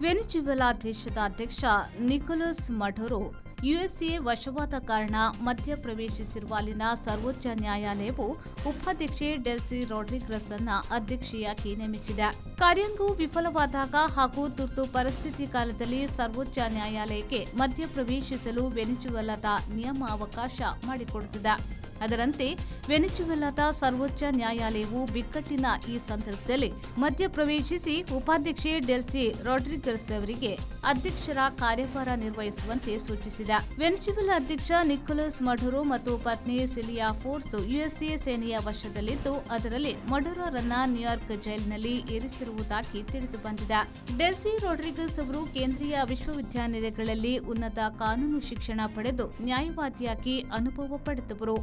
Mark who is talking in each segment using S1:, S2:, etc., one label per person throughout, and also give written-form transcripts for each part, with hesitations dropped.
S1: ವೆನಿಜುವೆಲಾ ದೇಶದ ಅಧ್ಯಕ್ಷ Nicolas Maduro USA ವಶವಾದ ಕಾರಣ ಮಧ್ಯಪ್ರವೇಶಿಸಿರುವ ಅಲ್ಲಿನ ಸರ್ವೋಚ್ಚ ನ್ಯಾಯಾಲಯವು ಉಪಾಧ್ಯಕ್ಷೆ ಡೆಲ್ಸಿ ರೊಡ್ರಿಗಸ್ ಅನ್ನ ಅಧ್ಯಕ್ಷೆಯಾಗಿ ನೇಮಿಸಿದೆ. ಕಾರ್ಯಾಂಗವು ವಿಫಲವಾದಾಗ ಹಾಗೂ ತುರ್ತು ಪರಿಸ್ಥಿತಿ ಕಾಲದಲ್ಲಿ ಸರ್ವೋಚ್ಚ ನ್ಯಾಯಾಲಯಕ್ಕೆ ಮಧ್ಯಪ್ರವೇಶಿಸಲು ವೆನಿಜುವೆಲಾದ ನಿಯಮ ಅವಕಾಶ ಮಾಡಿಕೊಡುತ್ತಿದೆ. ಅದರಂತೆ ವೆನಿಜುವೆಲಾದ ಸರ್ವೋಚ್ಚ ನ್ಯಾಯಾಲಯವು ಬಿಕ್ಕಟ್ಟಿನ ಈ ಸಂದರ್ಭದಲ್ಲಿ ಮಧ್ಯಪ್ರವೇಶಿಸಿ ಉಪಾಧ್ಯಕ್ಷೆ ಡೆಲ್ಸಿ ರೊಡ್ರಿಗಸ್ ಅವರಿಗೆ ಅಧ್ಯಕ್ಷರ ಕಾರ್ಯಭಾರ ನಿರ್ವಹಿಸುವಂತೆ ಸೂಚಿಸಿದೆ. ವೆನಿಜುವೆಲಾ ಅಧ್ಯಕ್ಷ ನಿಕೋಲಸ್ ಮಡುರೋ ಮತ್ತು ಪತ್ನಿ ಸಿಲಿಯಾ ಫೋರ್ಸ್ ಯುಎಸ್ಎ ಸೇನೆಯ ವಶದಲ್ಲಿದ್ದು, ಅದರಲ್ಲಿ ಮಡುರೋರನ್ನ ನ್ಯೂಯಾರ್ಕ್ ಜೈಲಿನಲ್ಲಿ ಇರಿಸಿರುವುದಾಗಿ ತಿಳಿದು ಬಂದಿದೆ. ಡೆಲ್ಸಿ ರೊಡ್ರಿಗಸ್ ಅವರು ಕೇಂದ್ರೀಯ ವಿಶ್ವವಿದ್ಯಾನಿಲಯಗಳಲ್ಲಿ ಉನ್ನತ ಕಾನೂನು ಶಿಕ್ಷಣ ಪಡೆದು ನ್ಯಾಯವಾದಿಯಾಗಿ ಅನುಭವ ಪಡೆದವರು.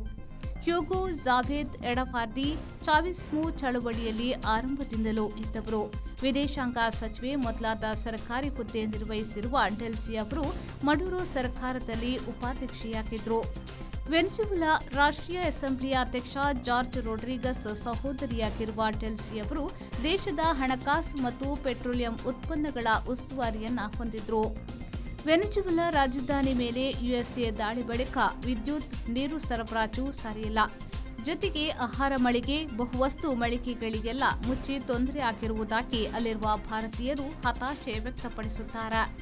S1: ಹ್ಯೂಗೋ ಜಾವೇದ್ ಎಡಪಾರ್ದಿ ಚಾವಿಸ್ಮೋ ಚಳವಳಿಯಲ್ಲಿ ಆರಂಭದಿಂದಲೂ ಇದ್ದವರು. ವಿದೇಶಾಂಗ ಸಚಿವೆ ಮೊದಲಾದ ಸರ್ಕಾರಿ ಹುದ್ದೆ ನಿರ್ವಹಿಸಿರುವ ಡೆಲ್ಸಿ ಅವರು ಮಡುರೋ ಸರ್ಕಾರದಲ್ಲಿ ಉಪಾಧ್ಯಕ್ಷೆಯಾಗಿದ್ದರು. ವೆನಿಜುವೆಲಾ ರಾಷ್ಟ್ರೀಯ ಅಸೆಂಬ್ಲಿಯ ಅಧ್ಯಕ್ಷ ಜಾರ್ಜ್ ರೊಡ್ರಿಗಸ್ ಸಹೋದರಿಯಾಗಿರುವ ಡೆಲ್ಸಿ ಅವರು ದೇಶದ ಹಣಕಾಸು ಮತ್ತು ಪೆಟ್ರೋಲಿಯಂ ಉತ್ಪನ್ನಗಳ ಉಸ್ತುವಾರಿಯನ್ನ ಹೊಂದಿದ್ರು. ವೆನಿಜುವೆಲಾ ರಾಜಧಾನಿ ಮೇಲೆ ಯುಎಸ್ಎ ದಾಳಿ ಬಳಿಕ ವಿದ್ಯುತ್, ನೀರು ಸರಬರಾಜು ಸರಿಯಿಲ್ಲ. ಜೊತೆಗೆ ಆಹಾರ ಮಳಿಗೆ, ಬಹುವಸ್ತು ಮಳಿಗೆಗಳಿಗೆಲ್ಲ ಮುಚ್ಚಿ ತೊಂದರೆ ಆಗಿರುವುದಾಗಿ ಅಲ್ಲಿರುವ ಭಾರತೀಯರು ಹತಾಶೆ ವ್ಯಕ್ತಪಡಿಸುತ್ತಾರೆ.